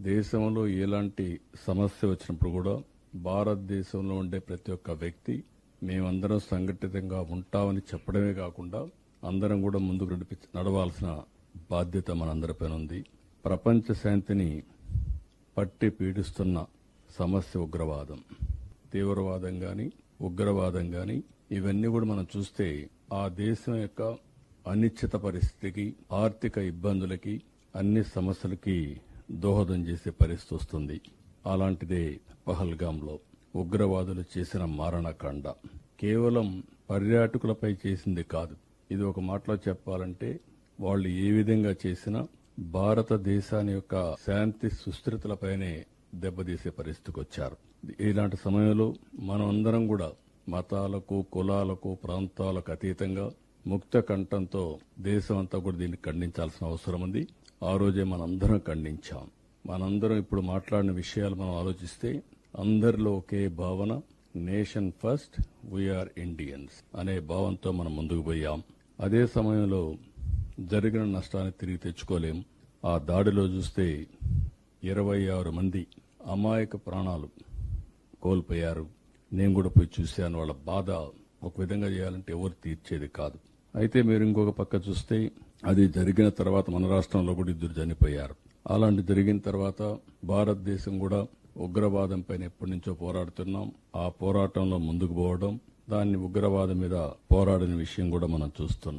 దేశంలో ఎలాంటి సమస్య వచ్చినప్పుడు కూడా భారతదేశంలో ఉండే ప్రతి ఒక్క వ్యక్తి మేమందరం సంఘటితంగా ఉంటామని చెప్పడమే కాకుండా అందరం కూడా ముందుకు నడవాల్సిన బాధ్యత మనందరిపైన ఉంది. ప్రపంచ శాంతిని పట్టి పీడిస్తున్న సమస్య ఉగ్రవాదం. తీవ్రవాదం గాని ఉగ్రవాదం గాని ఇవన్నీ కూడా మనం చూస్తే ఆ దేశం యొక్క అనిశ్చిత పరిస్థితికి, ఆర్థిక ఇబ్బందులకి, అన్ని సమస్యలకి దోహదం చేసే పరిస్థితి వస్తుంది. అలాంటిదే పహల్గాంలో ఉగ్రవాదులు చేసిన మారణకాండ కేవలం పర్యాటకులపై చేసింది కాదు. ఇది ఒక మాటలో చెప్పాలంటే వాళ్ళు ఏ విధంగా చేసినా భారతదేశాన్ని యొక్క శాంతి సుస్థిరతలపైనే దెబ్బతీసే పరిస్థితికి వచ్చారు. ఇలాంటి సమయంలో మనం అందరం కూడా మతాలకు, కులాలకు, ప్రాంతాలకు అతీతంగా ముక్త కంఠంతో దేశం అంతా కూడా దీన్ని ఖండించాల్సిన అవసరం ఉంది. ఆ రోజే మనందరం ఖండించాం. మనందరం ఇప్పుడు మాట్లాడిన విషయాలు మనం ఆలోచిస్తే అందరిలో ఒకే భావన, నేషన్ ఫస్ట్, వీఆర్ ఇండియన్స్ అనే భావంతో మనం ముందుకు పోయాం. అదే సమయంలో జరిగిన నష్టాన్ని తిరిగి తెచ్చుకోలేం. ఆ దాడిలో చూస్తే 26 మంది అమాయక ప్రాణాలు కోల్పోయారు. నేను కూడా పోయి చూశాను. వాళ్ళ బాధ ఒక విధంగా చేయాలంటే ఎవరు తీర్చేది కాదు. అయితే మీరు ఇంకొక పక్క చూస్తే అది జరిగిన తర్వాత మన రాష్ట్రంలో కూడా 2 చనిపోయారు. అలాంటి జరిగిన తర్వాత భారతదేశం కూడా ఉగ్రవాదం పైన ఎప్పటి నుంచో పోరాడుతున్నాం. ఆ పోరాటంలో ముందుకు పోవడం, దాన్ని ఉగ్రవాదం మీద పోరాడిన విషయం కూడా మనం చూస్తున్నాం.